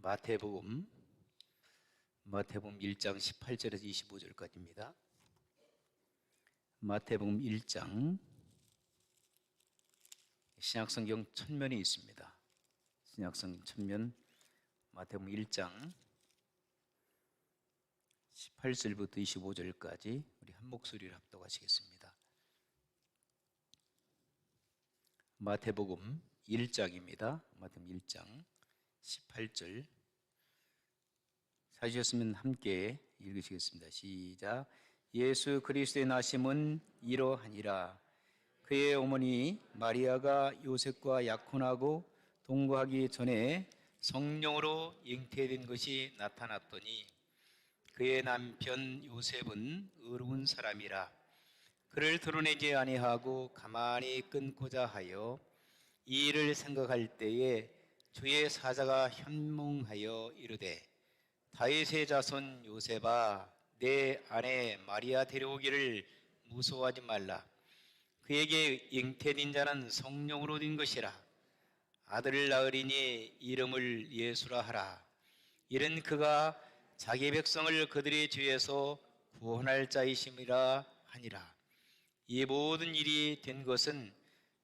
마태복음 1장 18절에서 25절까지입니다. 마태복음 1장 신약성경 천면에 있습니다. 신약성경 천면 마태복음 1장 18절부터 25절까지 우리 한 목소리를 합독하시겠습니다. 마태복음 1장입니다. 마태복음 1장 18절 찾으셨으면 함께 읽으시겠습니다. 시작. 예수 그리스도의 나심은 이러하니라. 그의 어머니 마리아가 요셉과 약혼하고 동거하기 전에 성령으로 잉태된 것이 나타났더니 그의 남편 요셉은 의로운 사람이라 그를 드러내지 아니하고 가만히 끊고자 하여 이 일을 생각할 때에 주의 사자가 현몽하여 이르되 다윗의 자손 요셉아 내 아내 마리아 데려오기를 무서워하지 말라. 그에게 잉태된 자는 성령으로 된 것이라. 아들을 낳으리니 이름을 예수라 하라. 이는 그가 자기 백성을 그들의 죄에서 구원할 자이심이라 하니라. 이 모든 일이 된 것은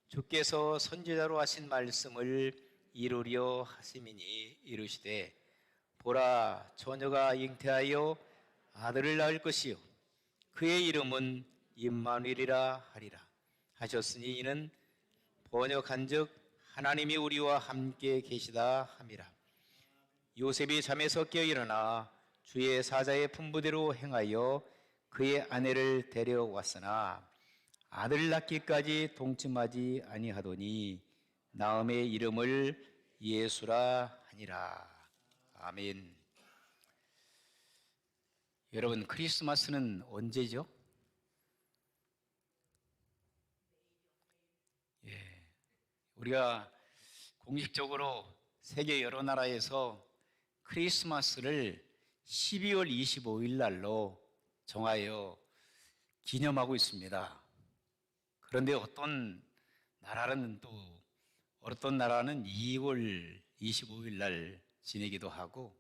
주께서 선지자로 하신 말씀을 이루려 하심이니 이르시되 보라 처녀가 잉태하여 아들을 낳을 것이요 그의 이름은 임마누엘이라 하리라 하셨으니 이는 번역한즉 하나님이 우리와 함께 계시다 함이라. 요셉이 잠에서 깨어 일어나 주의 사자의 분부대로 행하여 그의 아내를 데려왔으나 아들을 낳기까지 동침하지 아니하더니 나음의 이름을 예수라 하니라. 아멘. 여러분, 크리스마스는 언제죠? 우리가 공식적으로 세계 여러 나라에서 크리스마스를 12월 25일 날로 정하여 기념하고 있습니다. 그런데 어떤 나라는 2월 25일 날 지내기도 하고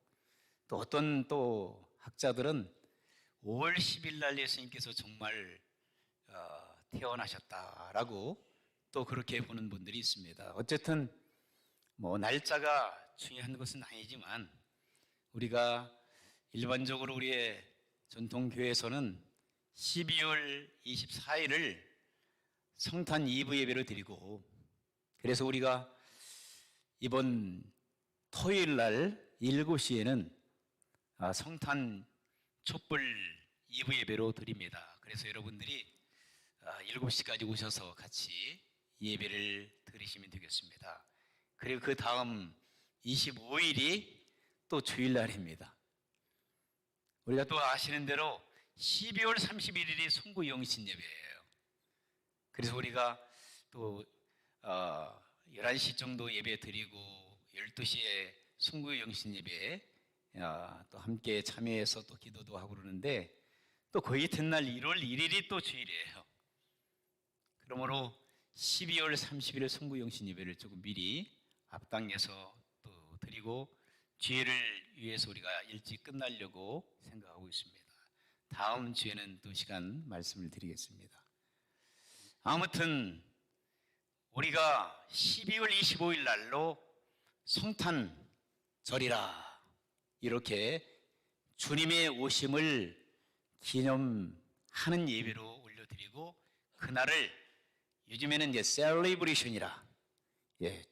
또 어떤 학자들은 5월 10일 날 예수님께서 정말 태어나셨다라고 또 그렇게 보는 분들이 있습니다. 어쨌든 날짜가 중요한 것은 아니지만 우리가 일반적으로 우리의 전통교회에서는 12월 24일을 성탄 이브 예배를 드리고 그래서 우리가 이번 토요일 날 7시에는 성탄 촛불 이브 예배로 드립니다. 그래서 여러분들이 7시까지 오셔서 같이 예배를 드리시면 되겠습니다. 그리고 그 다음 25일이 또 주일날입니다. 우리가 또 아시는 대로 12월 31일이 송구영신 예배예요. 그래서 우리가 또 11시 정도 예배 드리고 12시에 송구영신 예배 또 함께 참여해서 또 기도도 하고 그러는데 또 그 이튿날 1월 1일이 또 주일이에요. 그러므로 12월 30일 송구영신 예배를 조금 미리 앞당겨서 또 드리고 주일을 위해서 우리가 일찍 끝나려고 생각하고 있습니다. 다음 주에는 또 시간 말씀을 드리겠습니다. 아무튼 우리가 12월 25일 날로 성탄절이라 이렇게 주님의 오심을 기념하는 예배로 올려드리고 그날을 요즘에는 이제 셀레브레이션이라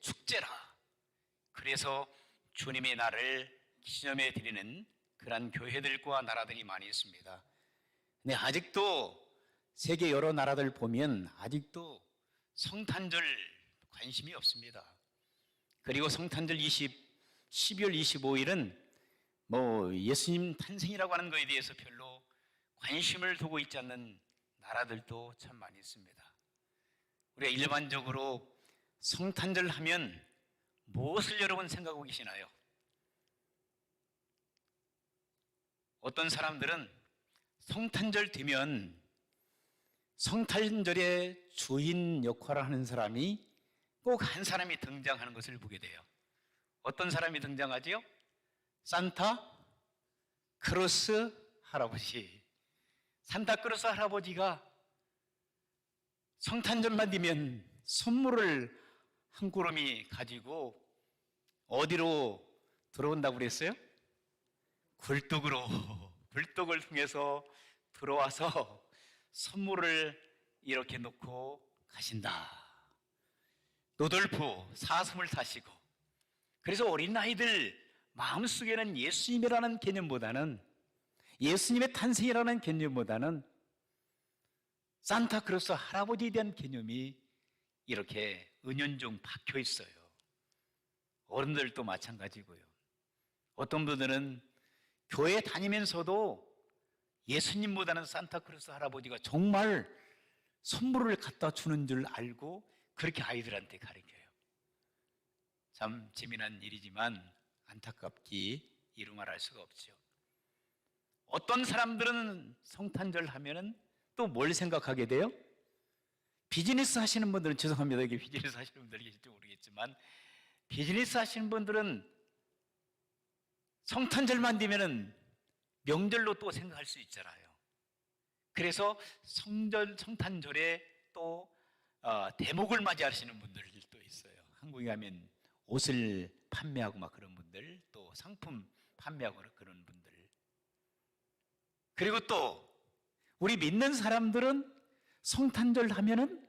축제라 그래서 주님의 날을 기념해 드리는 그런 교회들과 나라들이 많이 있습니다. 근데 아직도 세계 여러 나라들 보면 아직도 성탄절 관심이 없습니다. 그리고 성탄절 12월 25일은 예수님 탄생이라고 하는 것에 대해서 별로 관심을 두고 있지 않는 나라들도 참 많이 있습니다. 우리가 일반적으로 성탄절 하면 무엇을 여러분 생각하고 계시나요? 어떤 사람들은 성탄절 되면 성탄절의 주인 역할을 하는 사람이 꼭 한 사람이 등장하는 것을 보게 돼요. 어떤 사람이 등장하지요? 산타 크로스 할아버지. 산타크로스 할아버지가 성탄절만 되면 선물을 한 구름이 가지고 어디로 들어온다고 그랬어요? 굴뚝으로, 굴뚝을 통해서 들어와서 선물을 이렇게 놓고 가신다. 노돌프 사슴을 타시고. 그래서 어린아이들 마음속에는 예수님이라는 개념보다는, 예수님의 탄생이라는 개념보다는 산타크로스 할아버지에 대한 개념이 이렇게 은연중 박혀 있어요. 어른들도 마찬가지고요. 어떤 분들은 교회 다니면서도 예수님보다는 산타크로스 할아버지가 정말 선물을 갖다 주는 줄 알고 그렇게 아이들한테 가르쳐요. 참 재미난 일이지만 안타깝기 이루 말할 수가 없죠. 어떤 사람들은 성탄절 하면은 또 뭘 생각하게 돼요? 비즈니스 하시는 분들은, 죄송합니다, 이게 비즈니스 하시는 분들이 계실지 모르겠지만, 비즈니스 하시는 분들은 성탄절만 되면은 명절로 또 생각할 수 있잖아요. 그래서 성탄절에 또 대목을 맞이하시는 분들도 있어요. 한국에 가면 옷을 판매하고 막 그런 분들, 또 상품 판매하고 그런 분들. 그리고 또 우리 믿는 사람들은 성탄절 하면은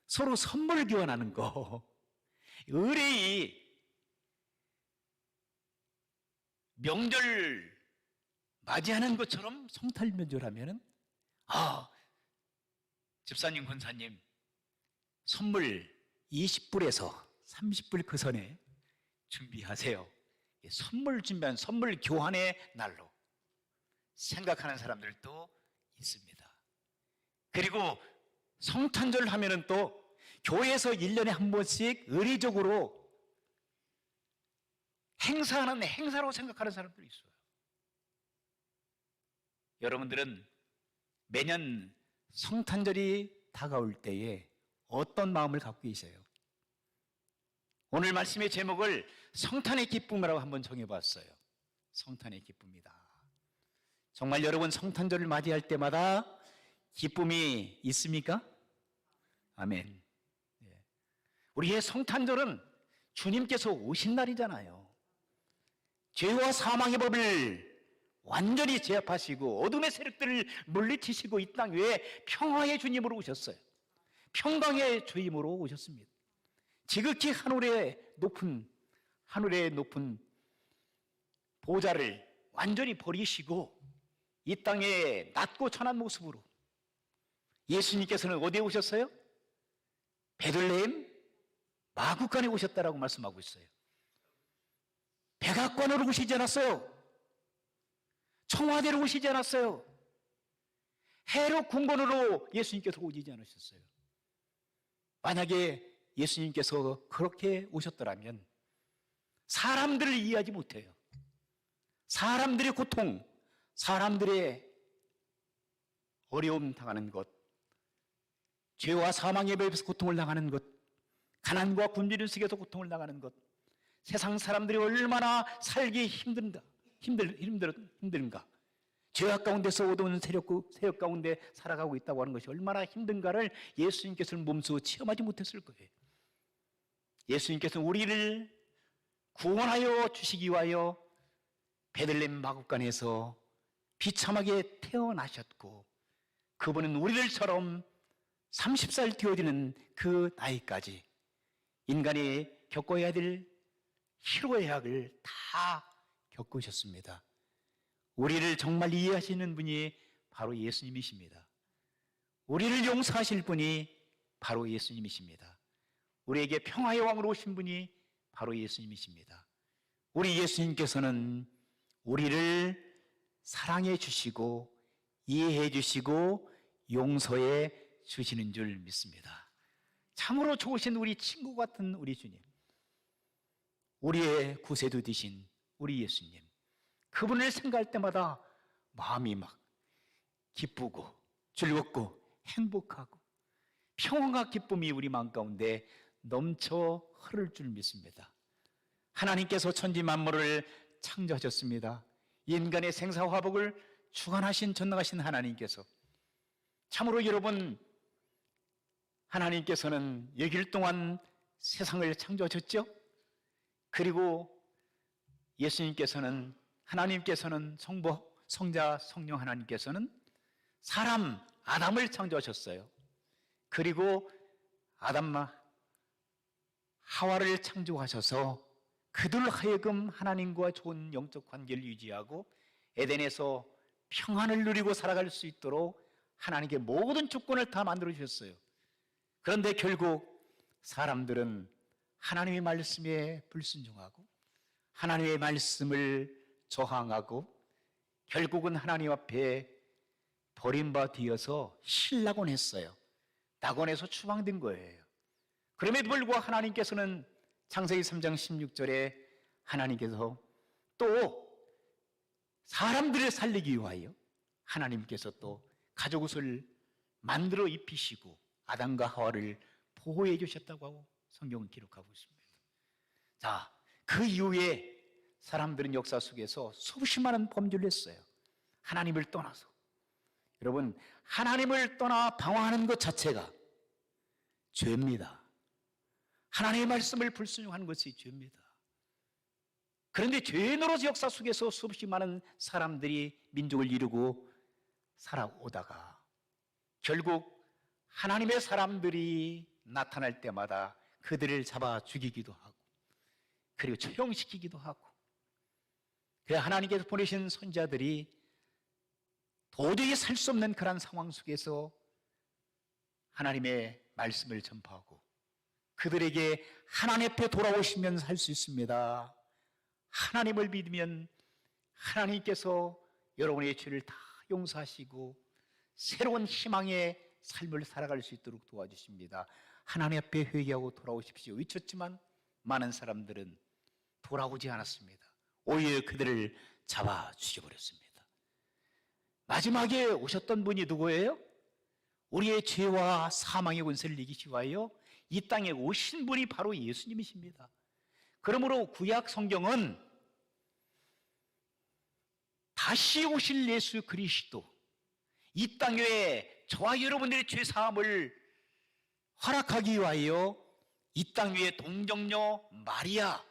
서로 선물 교환하는 거, 의뢰이 명절 맞이하는 것처럼 성탄절 하면은, 집사님, 권사님, 선물 20불에서 30불 그 선에 준비하세요. 선물 준비한 선물 교환의 날로 생각하는 사람들도 있습니다. 그리고 성탄절 하면은 또 교회에서 1년에 한 번씩 의례적으로 행사하는 행사로 생각하는 사람들이 있어요. 여러분들은 매년 성탄절이 다가올 때에 어떤 마음을 갖고 계세요? 오늘 말씀의 제목을 성탄의 기쁨이라고 한번 정해봤어요. 성탄의 기쁨이다. 정말 여러분 성탄절을 맞이할 때마다 기쁨이 있습니까? 아멘. 우리의 성탄절은 주님께서 오신 날이잖아요. 죄와 사망의 법을 완전히 제압하시고 어둠의 세력들을 물리치시고 이 땅 위에 평화의 주님으로 오셨어요. 평강의 주님으로 오셨습니다. 지극히 하늘의 높은 보좌를 완전히 버리시고 이 땅에 낮고 천한 모습으로 예수님께서는 어디에 오셨어요? 베들레헴 마구간에 오셨다라고 말씀하고 있어요. 백악관으로 오시지 않았어요. 청와대로 오시지 않았어요. 헤롯 궁궐으로 예수님께서 오시지 않으셨어요. 만약에 예수님께서 그렇게 오셨더라면 사람들을 이해하지 못해요. 사람들의 고통, 사람들의 어려움 당하는 것, 죄와 사망의 법에서 고통을 당하는 것, 가난과 굶주림 속에서 고통을 당하는 것, 세상 사람들이 얼마나 살기 힘든가, 죄악 가운데서 얻어오는 세력 가운데 살아가고 있다고 하는 것이 얼마나 힘든가를 예수님께서는 몸소 체험하지 못했을 거예요. 예수님께서는 우리를 구원하여 주시기 위하여 베들레헴 마구간에서 비참하게 태어나셨고, 그분은 우리들처럼 30살 되어지는 그 나이까지 인간이 겪어야 될 희로의 약을 다 겪으셨습니다. 우리를 정말 이해하시는 분이 바로 예수님이십니다. 우리를 용서하실 분이 바로 예수님이십니다. 우리에게 평화의 왕으로 오신 분이 바로 예수님이십니다. 우리 예수님께서는 우리를 사랑해 주시고 이해해 주시고 용서해 주시는 줄 믿습니다. 참으로 좋으신 우리 친구 같은 우리 주님, 우리의 구세주 되신 우리 예수님, 그분을 생각할 때마다 마음이 막 기쁘고 즐겁고 행복하고 평안과 기쁨이 우리 마음 가운데 넘쳐 흐를 줄 믿습니다. 하나님께서 천지 만물을 창조하셨습니다. 인간의 생사화복을 주관하신 전능하신 하나님께서, 참으로 여러분, 하나님께서는 여길 동안 세상을 창조하셨죠? 그리고 예수님께서는, 하나님께서는, 성자 성령 하나님께서는 사람 아담을 창조하셨어요. 그리고 아담과 하와를 창조하셔서 그들 하여금 하나님과 좋은 영적 관계를 유지하고 에덴에서 평안을 누리고 살아갈 수 있도록 하나님께 모든 조건을 다 만들어 주셨어요. 그런데 결국 사람들은 하나님의 말씀에 불순종하고 하나님의 말씀을 저항하고 결국은 하나님 앞에 버림받아서 실낙원 했어요. 낙원에서 추방된 거예요. 그럼에도 불구하고 하나님께서는 창세기 3장 16절에 하나님께서 또 사람들을 살리기 위하여 하나님께서 또 가죽옷을 만들어 입히시고 아담과 하와를 보호해 주셨다고 하고 성경은 기록하고 있습니다. 자, 그 이후에 사람들은 역사 속에서 수십 많은 범죄를 했어요. 하나님을 떠나서. 여러분, 하나님을 떠나 방황하는 것 자체가 죄입니다. 하나님의 말씀을 불순종하는 것이 죄입니다. 그런데 죄인으로서 역사 속에서 수없이 많은 사람들이 민족을 이루고 살아오다가 결국 하나님의 사람들이 나타날 때마다 그들을 잡아 죽이기도 하고 그리고 처형시키기도 하고, 그래서 하나님께서 보내신 선지자들이 도저히 살 수 없는 그런 상황 속에서 하나님의 말씀을 전파하고 그들에게 하나님 앞에 돌아오시면 살 수 있습니다. 하나님을 믿으면 하나님께서 여러분의 죄를 다 용서하시고 새로운 희망의 삶을 살아갈 수 있도록 도와주십니다. 하나님 앞에 회개하고 돌아오십시오 외쳤지만 많은 사람들은 돌아오지 않았습니다. 오히려 그들을 잡아 죽여버렸습니다. 마지막에 오셨던 분이 누구예요? 우리의 죄와 사망의 권세를 이기시기 위하여 이 땅에 오신 분이 바로 예수님이십니다. 그러므로 구약 성경은 다시 오실 예수 그리스도, 이 땅에 저와 여러분들의 죄 사함을 허락하기 위하여 이 땅 위에 동정녀 마리아,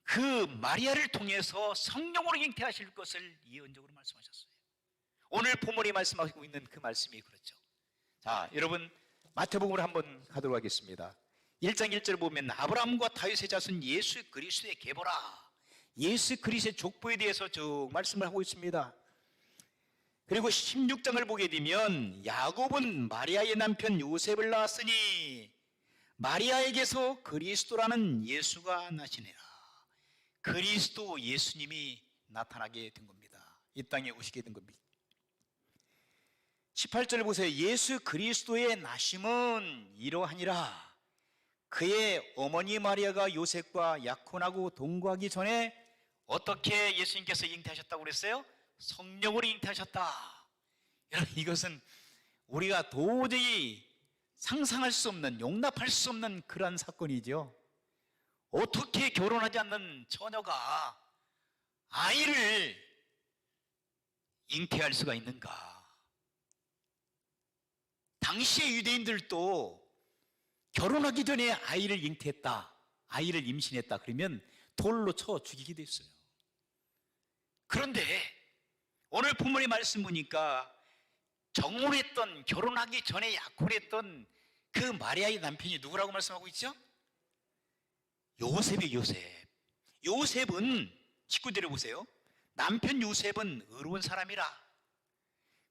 그 마리아를 통해서 성령으로 잉태하실 것을 예언적으로 말씀하셨어요. 오늘 본문이 말씀하고 있는 그 말씀이 그렇죠. 자, 여러분 마태복음으로 한번 가도록 하겠습니다. 1장 1절을 보면 아브라함과 다윗의 자손 예수 그리스도의 계보라, 예수 그리스도의 족보에 대해서 쭉 말씀을 하고 있습니다. 그리고 16장을 보게 되면 야곱은 마리아의 남편 요셉을 낳았으니 마리아에게서 그리스도라는 예수가 나시니라. 그리스도 예수님이 나타나게 된 겁니다. 이 땅에 오시게 된 겁니다. 18절 보세요. 예수 그리스도의 나심은 이러하니라. 그의 어머니 마리아가 요셉과 약혼하고 동거하기 전에 어떻게 예수님께서 잉태하셨다고 그랬어요? 성령으로 잉태하셨다. 여러분, 이것은 우리가 도저히 상상할 수 없는, 용납할 수 없는 그러한 사건이죠. 어떻게 결혼하지 않는 처녀가 아이를 잉태할 수가 있는가? 당시의 유대인들도 결혼하기 전에 아이를 잉태했다, 아이를 임신했다 그러면 돌로 쳐 죽이기도 했어요. 그런데 오늘 본문의 말씀 보니까 정혼했던, 결혼하기 전에 약혼했던 그 마리아의 남편이 누구라고 말씀하고 있죠? 요셉이 요셉. 요셉은 19절에 보세요. 남편 요셉은 의로운 사람이라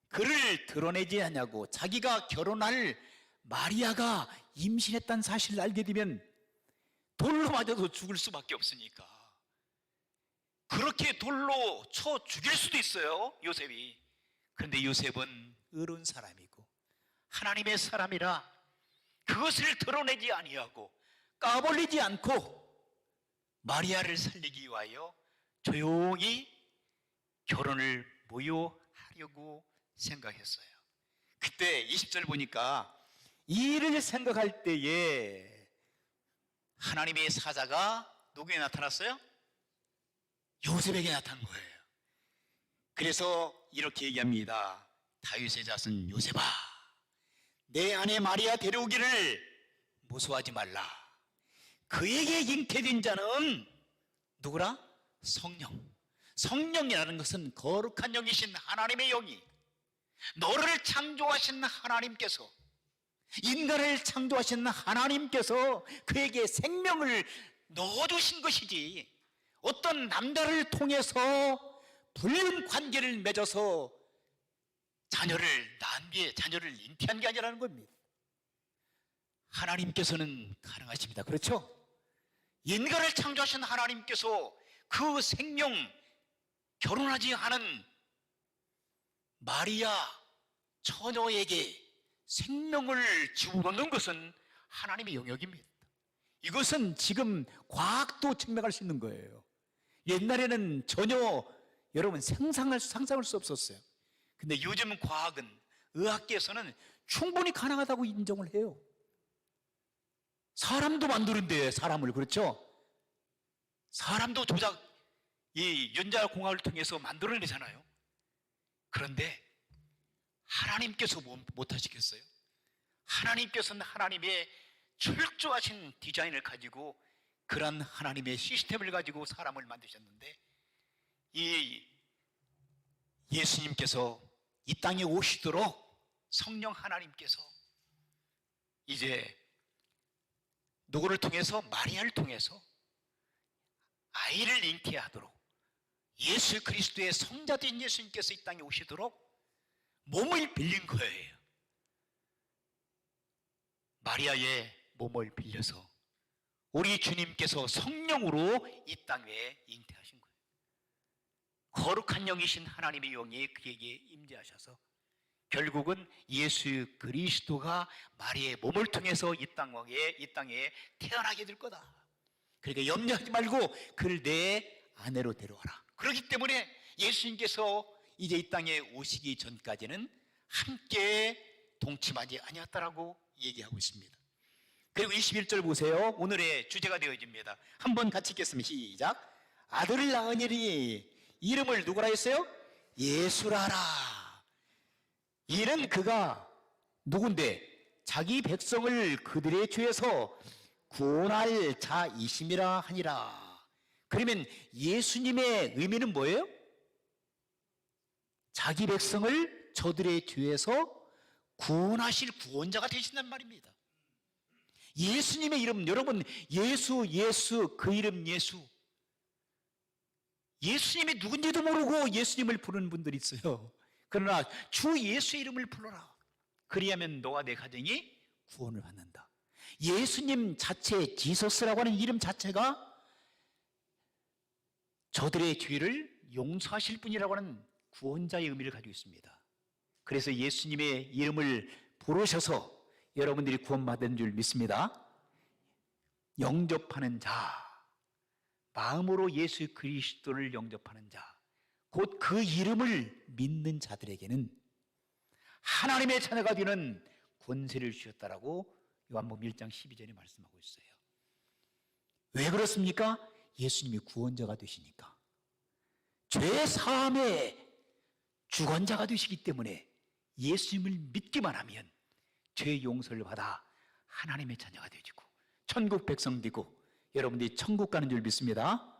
그를 드러내지 않냐고. 자기가 결혼할 마리아가 임신했다는 사실을 알게 되면 돌로 맞아도 죽을 수밖에 없으니까 그렇게 돌로 쳐 죽일 수도 있어요, 요셉이. 그런데 요셉은 의로운 사람이고 하나님의 사람이라 그것을 드러내지 아니하고 까불리지 않고 마리아를 살리기 위하여 조용히 결혼을 모요하려고 생각했어요. 그때 20절 보니까 이 일을 생각할 때에 하나님의 사자가 누구에 나타났어요? 요셉에게 나타난 거예요. 그래서 이렇게 얘기합니다. 다윗의 자손 요셉아, 내 아내 마리아 데려오기를 무서워하지 말라. 그에게 잉태된 자는 누구라? 성령. 성령이라는 것은 거룩한 영이신 하나님의 영이, 너를 창조하신 하나님께서, 인간을 창조하신 하나님께서 그에게 생명을 넣어주신 것이지, 어떤 남자를 통해서 불륜 관계를 맺어서 자녀를 낳은 게, 자녀를 잉태한 게 아니라는 겁니다. 하나님께서는 가능하십니다. 그렇죠? 인간을 창조하신 하나님께서 그 생명, 결혼하지 않은 마리아 처녀에게 생명을 집어넣는 것은 하나님의 영역입니다. 이것은 지금 과학도 증명할 수 있는 거예요. 옛날에는 전혀 여러분 상상할 수 없었어요. 근데 요즘 과학은, 의학계에서는 충분히 가능하다고 인정을 해요. 사람도 만드는데, 사람을, 그렇죠? 사람도 이 연자공학을 통해서 만들어내잖아요. 그런데 하나님께서 못 하시겠어요? 하나님께서는 하나님의 철저하신 디자인을 가지고, 그런 하나님의 시스템을 가지고 사람을 만드셨는데, 이 예수님께서 이 땅에 오시도록 성령 하나님께서 이제 누구를 통해서? 마리아를 통해서 아이를 잉태하도록, 예수 그리스도의 성자된 예수님께서 이 땅에 오시도록 몸을 빌린 거예요. 마리아의 몸을 빌려서 우리 주님께서 성령으로 이 땅에 잉태하신 거예요. 거룩한 영이신 하나님의 영이 그에게 임재하셔서 결국은 예수 그리스도가 마리아의 몸을 통해서 이 땅에 태어나게 될 거다. 그러니까 염려하지 말고 그를 내 아내로 데려와라. 그렇기 때문에 예수님께서 이제 이 땅에 오시기 전까지는 함께 동침하지 아니었다라고 얘기하고 있습니다. 그리고 21절 보세요. 오늘의 주제가 되어집니다. 한번 같이 읽겠습니다. 시작. 아들을 낳으니 이름을 누구라 했어요? 예수라라. 이는 그가 누군데? 자기 백성을 그들의 죄에서 구원할 자이심이라 하니라. 그러면 예수님의 의미는 뭐예요? 자기 백성을 저들의 죄에서 구원하실 구원자가 되신단 말입니다. 예수님의 이름, 여러분, 예수, 그 이름 예수. 예수님이 누군지도 모르고 예수님을 부르는 분들이 있어요. 그러나 주 예수의 이름을 불러라. 그리하면 너와 내 가정이 구원을 받는다. 예수님 자체, 지서스라고 하는 이름 자체가 저들의 죄를 용서하실 분이라고 하는 구원자의 의미를 가지고 있습니다. 그래서 예수님의 이름을 부르셔서 여러분들이 구원받은 줄 믿습니다. 영접하는 자, 마음으로 예수 그리스도를 영접하는 자, 곧 그 이름을 믿는 자들에게는 하나님의 자녀가 되는 권세를 주셨다라고 요한복음 1장 12절에 말씀하고 있어요. 왜 그렇습니까? 예수님이 구원자가 되시니까. 죄 사함의 주권자가 되시기 때문에 예수님을 믿기만 하면 죄 용서를 받아 하나님의 자녀가 되시고 천국 백성 되고, 여러분들이 천국 가는 줄 믿습니다.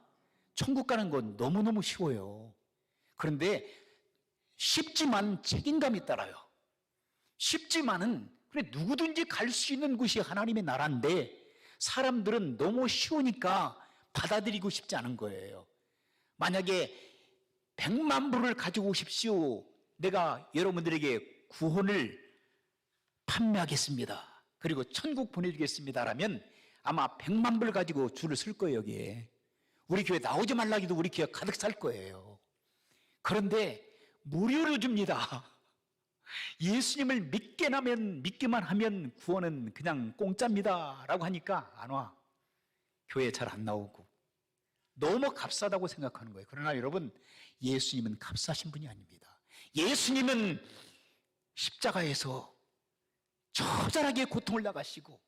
천국 가는 건 너무너무 쉬워요. 그런데 쉽지만 책임감이 따라요. 쉽지만은 그래 누구든지 갈 수 있는 곳이 하나님의 나라인데 사람들은 너무 쉬우니까 받아들이고 싶지 않은 거예요. 만약에 100만 불을 가지고 오십시오. 내가 여러분들에게 구원을 판매하겠습니다. 그리고 천국 보내주겠습니다. 라면 아마 100만 불 가지고 줄을 설 거예요. 여기에. 우리 교회 나오지 말라 해도 우리 교회 가득 찰 거예요. 그런데 무료로 줍니다. 예수님을 믿기만 하면 구원은 그냥 공짜입니다 라고 하니까 안 와. 교회 잘 안 나오고 너무 값싸다고 생각하는 거예요. 그러나 여러분, 예수님은 값싸신 분이 아닙니다. 예수님은 십자가에서 처절하게 고통을 당하시고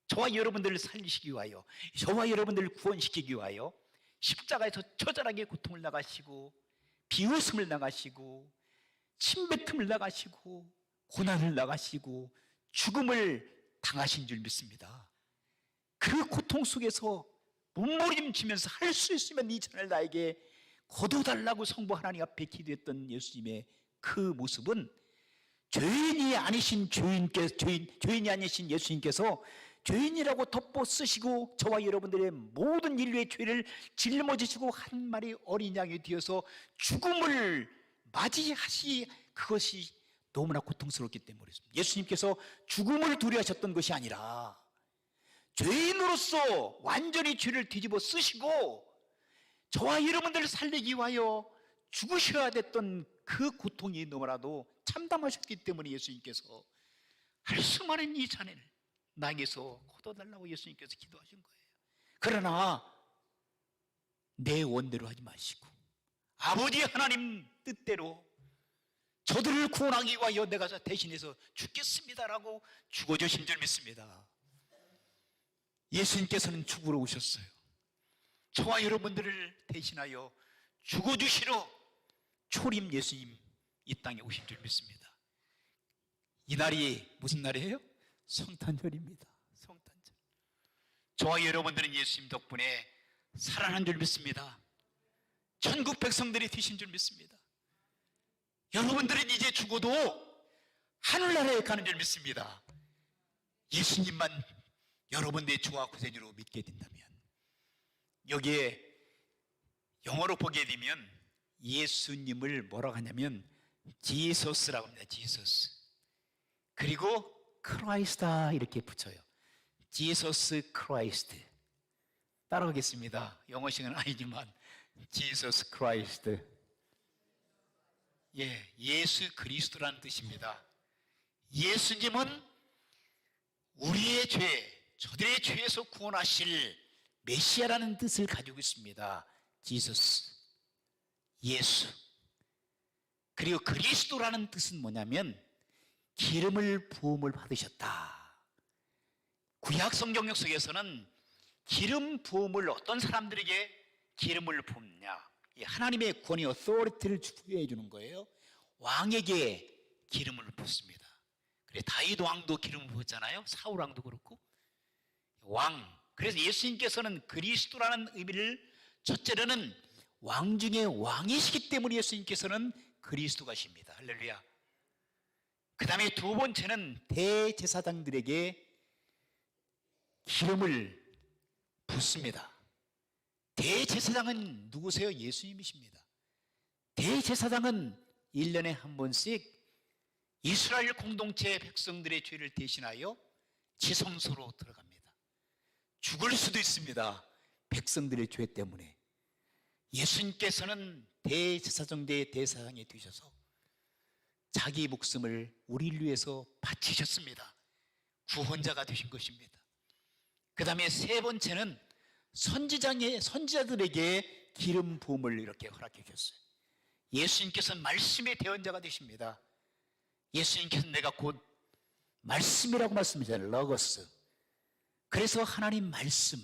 저와 여러분들을 살리시기 위하여, 저와 여러분들을 구원시키기 위하여 십자가에서 처절하게 고통을 당하시고 비웃음을 당하시고 침뱉음을 당하시고 고난을 당하시고 죽음을 당하신 줄 믿습니다. 그 고통 속에서 몸부림치면서 할 수 있으면 이 잔을 나에게 거둬달라고 성부 하나님 앞에 기도했던 예수님의 그 모습은 죄인이 아니신 죄인이 아니신 예수님께서 죄인이라고 덮어 쓰시고 저와 여러분들의 모든 인류의 죄를 짊어지시고 한 마리 어린 양이 되어서 죽음을 맞이하시, 그것이 너무나 고통스럽기 때문에 예수님께서 죽음을 두려워하셨던 것이 아니라 죄인으로서 완전히 죄를 뒤집어 쓰시고 저와 여러분들을 살리기 위하여 죽으셔야 됐던 그 고통이 너무나도 참담하셨기 때문에 예수님께서 할 수 많은 이 잔을 나에게서 거둬달라고 예수님께서 기도하신 거예요. 그러나 내 원대로 하지 마시고 아버지 하나님 뜻대로 저들을 구원하기 위하여 내가 대신해서 죽겠습니다라고 죽어주신 줄 믿습니다. 예수님께서는 죽으러 오셨어요. 저와 여러분들을 대신하여 죽어주시러 초림 예수님 이 땅에 오신 줄 믿습니다. 이 날이 무슨 날이에요? 성탄절입니다. 성탄절. 저와 여러분들은 예수님 덕분에 살아난 줄 믿습니다. 천국 백성들이 되신 줄 믿습니다. 여러분들은 이제 죽어도 하늘나라에 가는 줄 믿습니다. 예수님만 여러분들의 주와 구세주로 믿게 된다면. 여기에 영어로 보게 되면 예수님을 뭐라고 하냐면 지서스라고 합니다. 지서스. 그리고 크라이스다 이렇게 붙여요. 지서스 크라이스트. 따라가겠습니다. 영어식은 아니지만 지서스 크라이스트. 예, 예수 그리스도라는 뜻입니다. 예수님은 우리의 죄, 저들의 죄에서 구원하실 메시아라는 뜻을 가지고 있습니다. 지서스, 예수. 그리고 그리스도라는 뜻은 뭐냐면 기름을 부음을 받으셨다. 구약 성경 속에서는 기름 부음을 어떤 사람들에게 기름을 부음냐? 하나님의 권위, authority를 주게 해주는 거예요. 왕에게 기름을 붓습니다. 그래 다윗 왕도 기름을 부었잖아요. 사울 왕도 그렇고 왕. 그래서 예수님께서는 그리스도라는 의미를 첫째로는 왕 중에 왕이시기 때문에 예수님께서는 그리스도가십니다. 할렐루야. 그 다음에 두 번째는 대제사장들에게 기름을 붓습니다. 대제사장은 누구세요? 예수님이십니다. 대제사장은 1년에 한 번씩 이스라엘 공동체 백성들의 죄를 대신하여 지성소로 들어갑니다. 죽을 수도 있습니다. 백성들의 죄 때문에. 예수님께서는 대제사장 대제사장이 되셔서 자기 목숨을 우리를 위해서 바치셨습니다. 구원자가 되신 것입니다. 그 다음에 세 번째는 선지자들에게 기름 부음을 이렇게 허락해 주셨어요. 예수님께서는 말씀의 대언자가 되십니다. 예수님께서는 내가 곧 말씀이라고 말씀하셨잖아요. 러거스. 그래서 하나님 말씀,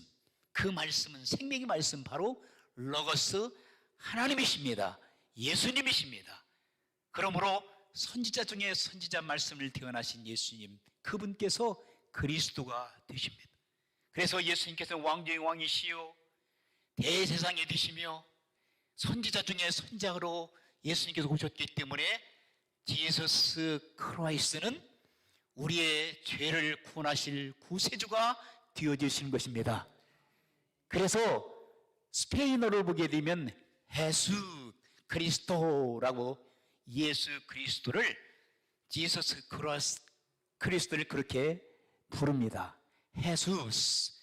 그 말씀은 생명의 말씀, 바로 러거스 하나님이십니다. 예수님이십니다. 그러므로 선지자 중에 선지자 말씀을 태어나신 예수님, 그분께서 그리스도가 되십니다. 그래서 예수님께서 왕 중의 왕이시요 대제사장이 되시며 선지자 중에 선지자로 예수님께서 오셨기 때문에 지서스 크라이스트는 우리의 죄를 구원하실 구세주가 되어주시는 것입니다. 그래서 스페인어를 보게 되면 예수 그리스도라고 예수 그리스도를 지서스 크리스도를 그렇게 부릅니다. 예수스.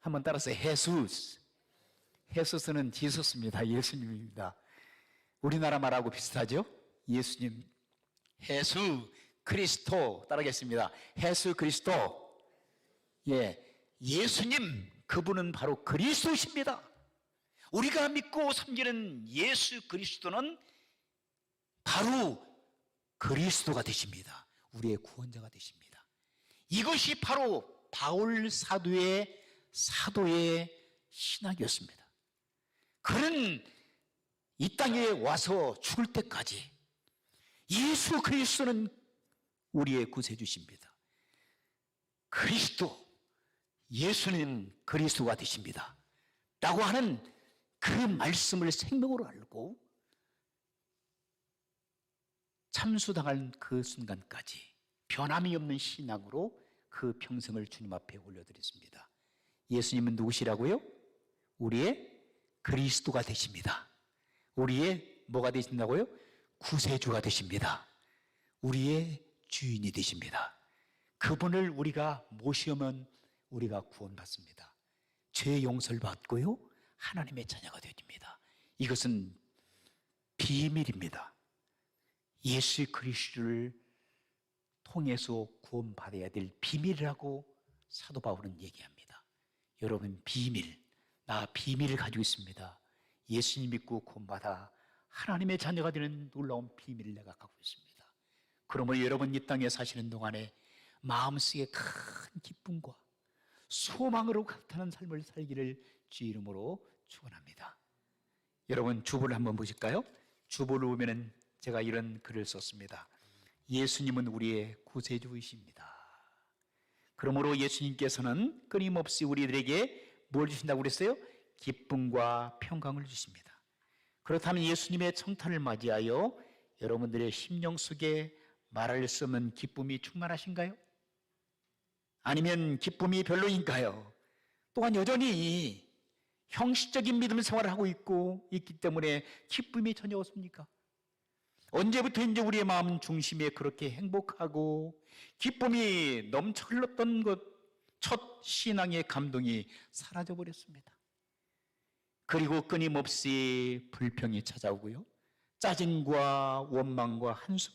한번 따라서 예수스. 예수스는 지서스입니다. 예수님입니다. 우리나라 말하고 비슷하죠? 예수님. 예수 그리스도. 따라하겠습니다. 예수 그리스도. 예, 예수님, 그분은 바로 그리스도십니다. 우리가 믿고 섬기는 예수 그리스도는 바로 그리스도가 되십니다. 우리의 구원자가 되십니다. 이것이 바로 바울 사도의 신학이었습니다. 그는 이 땅에 와서 죽을 때까지 예수 그리스도는 우리의 구세주십니다. 그리스도, 예수는 그리스도가 되십니다 라고 하는 그 말씀을 생명으로 알고 참수당할 그 순간까지 변함이 없는 신앙으로 그 평생을 주님 앞에 올려드렸습니다. 예수님은 누구시라고요? 우리의 그리스도가 되십니다. 우리의 뭐가 되신다고요? 구세주가 되십니다. 우리의 주인이 되십니다. 그분을 우리가 모시면 우리가 구원받습니다. 죄 용서를 받고요, 하나님의 자녀가 되어집니다. 이것은 비밀입니다. 예수 그리스도를 통해서 구원받아야 될 비밀이라고 사도 바울은 얘기합니다. 여러분, 비밀, 나 비밀을 가지고 있습니다. 예수님 믿고 구원받아 하나님의 자녀가 되는 놀라운 비밀을 내가 갖고 있습니다. 그러므로 여러분 이 땅에 사시는 동안에 마음속에 큰 기쁨과 소망으로 가득한 삶을 살기를 주 이름으로 축원합니다. 여러분, 주보를 한번 보실까요? 주보를 보면은 제가 이런 글을 썼습니다. 예수님은 우리의 구세주이십니다. 그러므로 예수님께서는 끊임없이 우리들에게 뭘 주신다고 그랬어요? 기쁨과 평강을 주십니다. 그렇다면 예수님의 청탄을 맞이하여 여러분들의 심령 속에 말할 수 없는 기쁨이 충만하신가요? 아니면 기쁨이 별로인가요? 또한 여전히 형식적인 믿음 생활을 하고 있기 때문에 기쁨이 전혀 없습니까? 언제부터인지 우리의 마음 중심에 그렇게 행복하고 기쁨이 넘쳐 흘렀던 것, 첫 신앙의 감동이 사라져버렸습니다. 그리고 끊임없이 불평이 찾아오고요, 짜증과 원망과 한숨,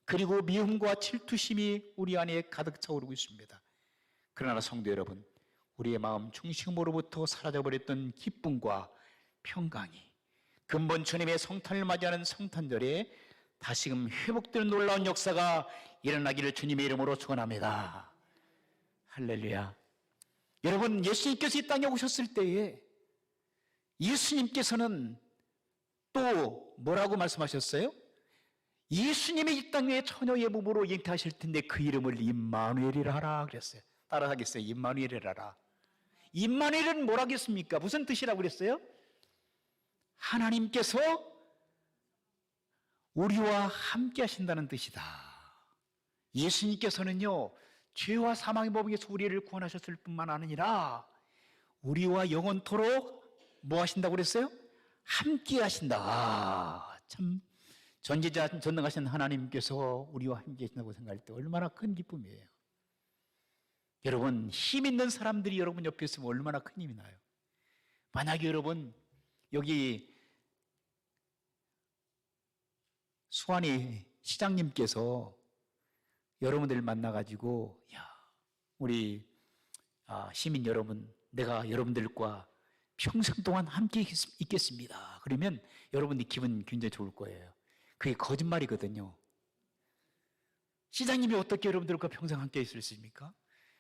그리고 미움과 질투심이 우리 안에 가득 차오르고 있습니다. 그러나 성도 여러분, 우리의 마음 중심으로부터 사라져버렸던 기쁨과 평강이 근본 주님의 성탄을 맞이하는 성탄절에 다시금 회복되는 놀라운 역사가 일어나기를 주님의 이름으로 축원합니다. 할렐루야. 여러분, 예수님께서 이 땅에 오셨을 때에 예수님께서는 또 뭐라고 말씀하셨어요? 예수님이 이 땅에 처녀의 몸으로 잉태하실 텐데 그 이름을 임마누엘이라 하라 그랬어요. 따라하겠어요? 임마누엘이라 하라. 임마누엘은 뭐라겠습니까? 무슨 뜻이라고 그랬어요? 하나님께서 우리와 함께 하신다는 뜻이다. 예수님께서는요, 죄와 사망의 법에서 우리를 구원하셨을 뿐만 아니라 우리와 영원토록 뭐 하신다고 그랬어요? 함께 하신다. 참 전지자 전능하신 하나님께서 우리와 함께 하신다고 생각할 때 얼마나 큰 기쁨이에요. 여러분, 힘 있는 사람들이 여러분 옆에 있으면 얼마나 큰 힘이 나요. 만약에 여러분 여기 수완이 시장님께서 여러분들 만나가지고, 야, 우리 시민 여러분, 내가 여러분들과 평생 동안 함께 있겠습니다. 그러면 여러분들 기분 굉장히 좋을 거예요. 그게 거짓말이거든요. 시장님이 어떻게 여러분들과 평생 함께 있을 수 있습니까?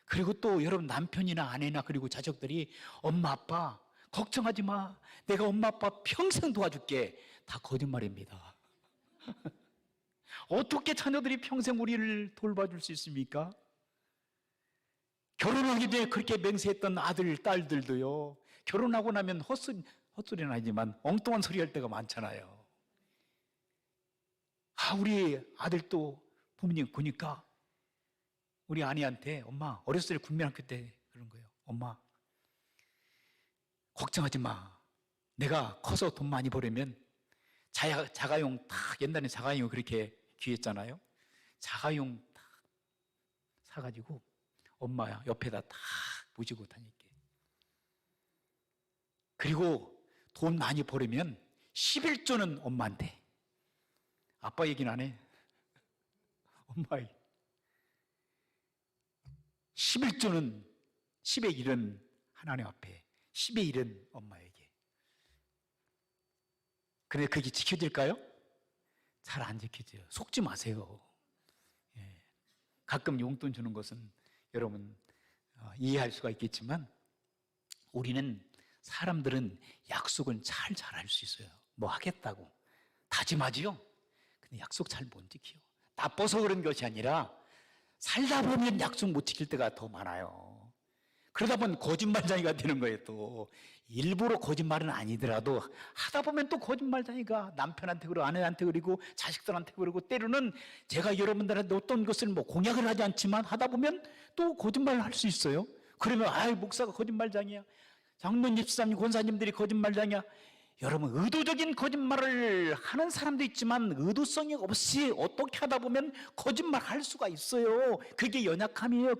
그리고 또 여러분 남편이나 아내나 그리고 자식들이 엄마 아빠 걱정하지 마, 내가 엄마 아빠 평생 도와줄게, 다 거짓말입니다. 어떻게 자녀들이 평생 우리를 돌봐줄 수 있습니까? 결혼하기 전에 그렇게 맹세했던 아들, 딸들도요, 결혼하고 나면 헛소리는 아니지만 엉뚱한 소리 할 때가 많잖아요. 우리 아들도 부모님 보니까 우리 아내한테, 엄마, 어렸을 때 국민학교 때 그런 거예요. 엄마, 걱정하지 마. 내가 커서 돈 많이 벌으면 자가용 딱, 옛날에 자가용 그렇게 귀했잖아요. 자가용 딱 사가지고 엄마 옆에다 딱 모시고 다닐게. 그리고 돈 많이 벌으면 11조는 엄마한테. 아빠 얘기는 안 해. 엄마 11조는 10의 1은 하나님 앞에, 10의 1은 엄마에게. 그런데 그게 지켜질까요? 잘 안 지켜져요. 속지 마세요. 예. 가끔 용돈 주는 것은 여러분 이해할 수가 있겠지만 우리는 사람들은 약속은 잘할 수 있어요. 뭐 하겠다고 다짐하지요. 근데 약속 잘 못 지켜요. 나빠서 그런 것이 아니라 살다 보면 약속 못 지킬 때가 더 많아요. 그러다 보면 거짓말쟁이가 되는 거예요. 또 일부러 거짓말은 아니더라도 하다 보면 또 거짓말쟁이가 남편한테 그러고 아내한테 그리고 자식들한테 그러고 때로는 제가 여러분들한테 어떤 것을 뭐 공약을 하지 않지만 하다 보면 또 거짓말을 할 수 있어요. 그러면 목사가 거짓말쟁이야, 장로님, 집사님, 권사님들이 거짓말쟁이야. 여러분, 의도적인 거짓말을 하는 사람도 있지만 의도성이 없이 어떻게 하다 보면 거짓말 할 수가 있어요. 그게 연약함이에요.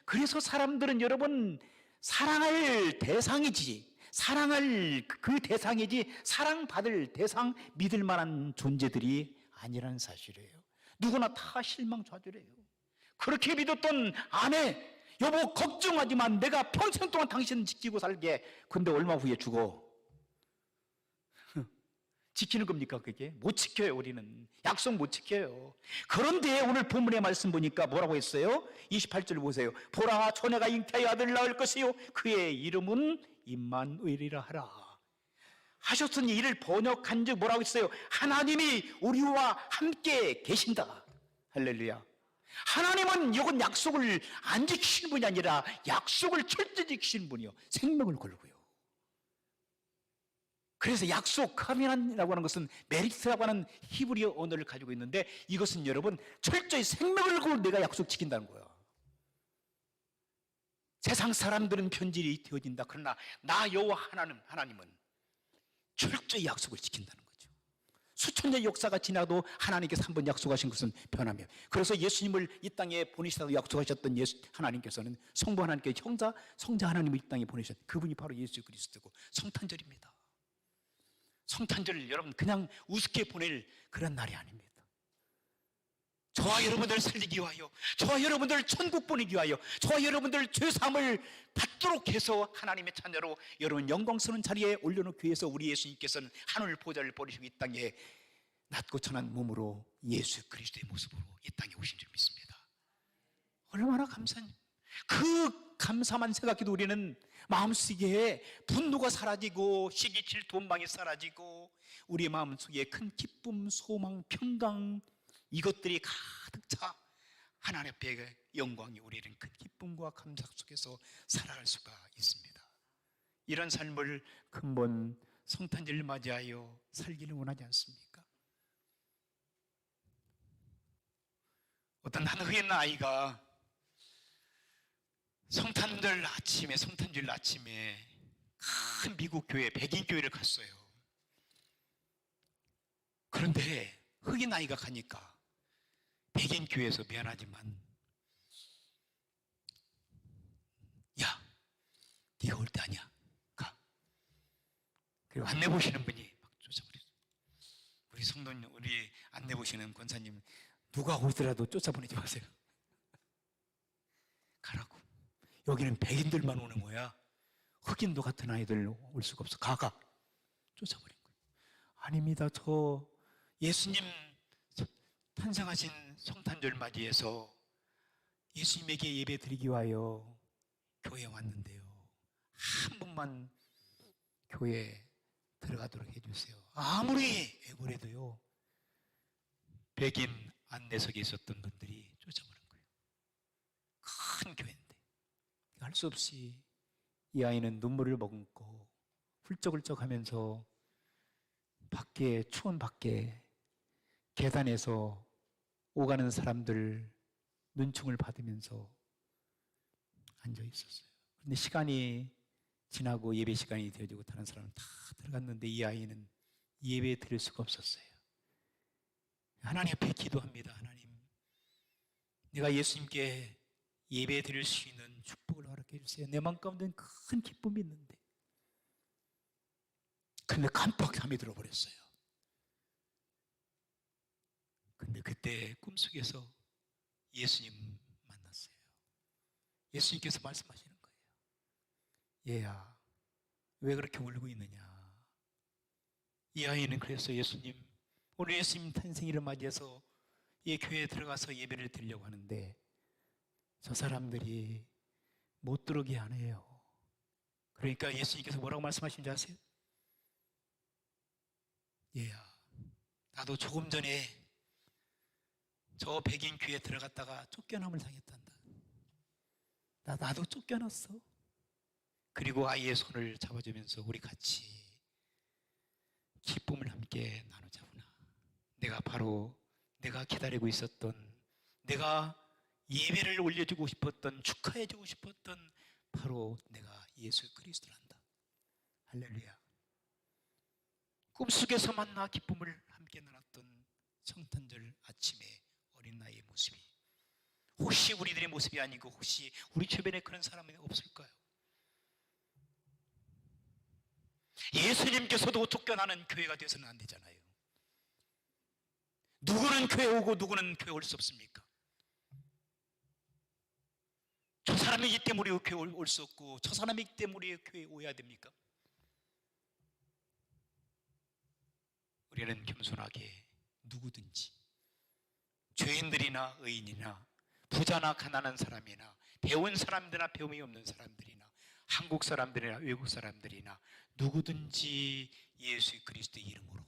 그래서 사람들은 여러분, 사랑할 대상이지, 사랑할 그 대상이지, 사랑받을 대상, 믿을 만한 존재들이 아니라는 사실이에요. 누구나 다 실망좌절해요. 그렇게 믿었던 아내, 여보 걱정하지만 내가 평생 동안 당신을 지키고 살게. 근데 얼마 후에 죽어. 지키는 겁니까? 그게? 못 지켜요. 우리는 약속 못 지켜요. 그런데 오늘 본문의 말씀 보니까 뭐라고 했어요? 28절 보세요. 보라, 처녀가 잉태하여 아들을 낳을 것이요 그의 이름은 임마누엘이라 하라 하셨으니 이를 번역한 즉 뭐라고 했어요? 하나님이 우리와 함께 계신다. 할렐루야. 하나님은 이건 약속을 안 지키시는 분이 아니라 약속을 철저히 지키시는 분이요, 생명을 걸고요. 그래서 약속, 카미란이라고 하는 것은 메리트라고 하는 히브리어 언어를 가지고 있는데, 이것은 여러분 철저히 생명을 걸고 내가 약속 지킨다는 거예요. 세상 사람들은 변질이 되어진다. 그러나 나 여호와 하나님은 철저히 약속을 지킨다는 거죠. 수천 년 역사가 지나도 하나님께서 한 번 약속하신 것은 변하며, 그래서 예수님을 이 땅에 보내시다고 약속하셨던 하나님께서는 성부 하나님께 성자 하나님을 이 땅에 보내셨던 그분이 바로 예수 그리스도고 성탄절입니다. 성탄절 여러분 그냥 우습게 보낼 그런 날이 아닙니다. 저와 여러분들 살리기 위하여, 저와 여러분들 천국 보내기 위하여, 저와 여러분들 죄사함을 받도록 해서 하나님의 자녀로 여러분 영광스러운 자리에 올려놓기 위해서 우리 예수님께서는 하늘 보좌를 버리시고 이 땅에 낮고 천한 몸으로 예수 그리스도의 모습으로 이 땅에 오신 줄 믿습니다. 얼마나 감사해요. 그 감사만 생각해도 우리는 마음속에 분노가 사라지고 시기 질투 원망이 사라지고 우리의 마음속에 큰 기쁨, 소망, 평강, 이것들이 가득 차 하나님 앞에 영광이 우리는 큰 기쁨과 감사 속에서 살아갈 수가 있습니다. 이런 삶을 근본 성탄절을 맞이하여 살기를 원하지 않습니까? 어떤 한 흑인 아이가 성탄절 아침에 큰 미국 교회, 백인 교회를 갔어요. 그런데 흑인 아이가 가니까 백인 교회에서 미안하지만 야, 네가 올 때 아니야, 가. 그리고 안내 보시는 분이 막 쫓아버렸어요. 우리 성도님, 우리 안내 보시는 권사님, 누가 오더라도 쫓아보내지 마세요. 가라고. 여기는 백인들만 오는 거야. 흑인도 같은 아이들 올 수가 없어. 가. 쫓아버린 거예요. 아닙니다. 저 예수님 탄생하신 성탄절 맞이해서 예수님에게 예배 드리기 위하여 교회에 왔는데요, 한 번만 교회에 들어가도록 해주세요. 아무리 애고래도요, 백인 안내석에 있었던 분들이 쫓아버린 거예요. 큰 교회인데 할 수 없이 이 아이는 눈물을 머금고 훌쩍훌쩍 하면서 밖에, 추운 밖에 계단에서 오가는 사람들 눈총을 받으면서 앉아 있었어요. 그런데 시간이 지나고 예배 시간이 되어지고 다른 사람은 다 들어갔는데 이 아이는 예배 드릴 수가 없었어요. 하나님 앞에 기도합니다. 하나님, 내가 예수님께 예배 드릴 수 있는 축복을 허락해 주세요. 내 마음 가운데는 큰 기쁨이 있는데. 근데 깜빡 잠이 들어버렸어요. 근데 그때 꿈속에서 예수님 만났어요. 예수님께서 말씀하시는 거예요. 얘야, 왜 그렇게 울고 있느냐. 이 아이는 그래서 예수님, 오늘 예수님 탄생일을 맞이해서 이 교회에 들어가서 예배를 드리려고 하는데 저 사람들이 못 들어오게 안 해요. 그러니까 예수님께서 뭐라고 말씀하신지 아세요? 얘야, 나도 조금 전에 저 백인 교회에 들어갔다가 쫓겨남을 당했단다. 나도 쫓겨났어. 그리고 아이의 손을 잡아주면서 우리 같이 기쁨을 함께 나누자구나. 내가 기다리고 있었던, 내가 예배를 올려주고 싶었던, 축하해주고 싶었던 바로 내가 예수 그리스도란다. 할렐루야. 꿈속에서 만나 기쁨을 함께 나눴던 성탄절 아침에 어린 나이의 모습이 혹시 우리들의 모습이 아니고 혹시 우리 주변에 그런 사람이 없을까요? 예수님께서도 쫓겨나는 교회가 되어서는 안 되잖아요. 누구는 교회 오고 누구는 교회 올 수 없습니까? 저 사람이기 때문에 교회 올 수 없고 저 사람이기 때문에 교회 오야 됩니까? 우리는 겸손하게 누구든지 죄인들이나 의인이나 부자나 가난한 사람이나 배운 사람들이나 배움이 없는 사람들이나 한국 사람들이나 외국 사람들이나 누구든지 예수 그리스도의 이름으로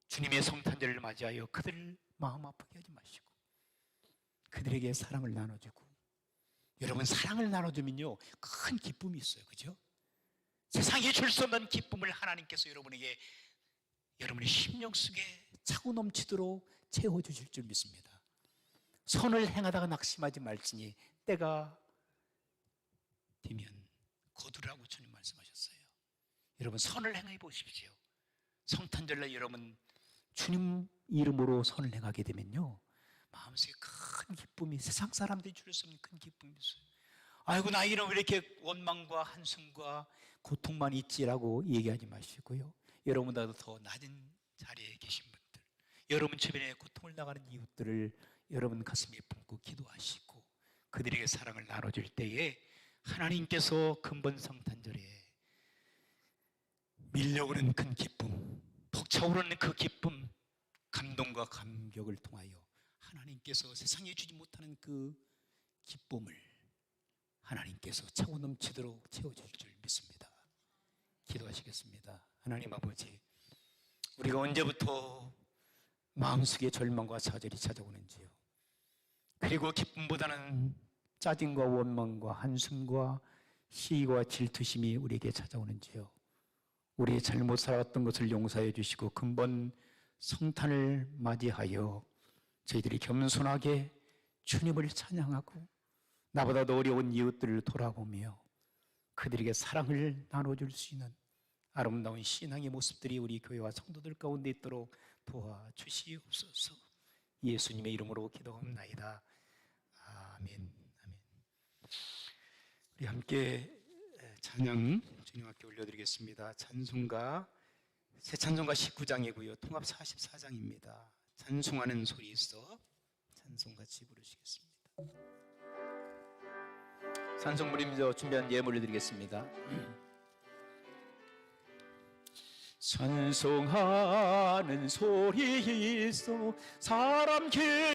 주님의 성탄절을 맞이하여 그들을 마음 아프게 하지 마시고 그들에게 사랑을 나눠주고, 여러분 사랑을 나눠주면요 큰 기쁨이 있어요. 그죠? 세상에 줄 수 없는 기쁨을 하나님께서 여러분에게 여러분의 심령 속에 차고 넘치도록 채워주실 줄 믿습니다. 선을 행하다가 낙심하지 말지니 때가 되면 거두라고 주님 말씀하셨어요. 여러분 선을 행해 보십시오. 성탄절날 여러분 주님 이름으로 선을 행하게 되면요 마음속에 큰 기쁨이, 세상 사람들이 줄 수 없는 큰 기쁨이 있어요. 아이고 나 이런 왜 이렇게 원망과 한숨과 고통만 있지라고 얘기하지 마시고요, 여러분보다도 더 낮은 자리에 계신 분들, 여러분 주변에 고통을 나가는 이웃들을 여러분 가슴에 품고 기도하시고 그들에게 사랑을 나눠줄 때에 하나님께서 근본 성탄절에 밀려오는 큰 기쁨, 벅차오르는 그 기쁨, 감동과 감격을 통하여 하나님께서 세상에 주지 못하는 그 기쁨을 하나님께서 차고 넘치도록 채워줄 줄 믿습니다. 기도하시겠습니다. 하나님 아버지, 우리가 언제부터 마음속에 절망과 좌절이 찾아오는지요, 그리고 기쁨보다는 짜증과 원망과 한숨과 시기와 질투심이 우리에게 찾아오는지요, 우리의 잘못 살아왔던 것을 용서해 주시고 근본 성탄을 맞이하여 저희들이 겸손하게 주님을 찬양하고 나보다 더 어려운 이웃들을 돌아보며 그들에게 사랑을 나눠줄 수 있는 아름다운 신앙의 모습들이 우리 교회와 성도들 가운데 있도록 도와주시옵소서. 예수님의 이름으로 기도합나이다. 아멘. 아멘. 우리 함께 찬양 주님 앞에 올려드리겠습니다. 찬송가 새 찬송가 19장이고요 통합 44장입니다 찬송하는 소리 있어 찬송 같이 부르시겠습니다. 찬송 부르면서 준비한 예물 올려드리겠습니다. 찬송하는 소리 있어 사람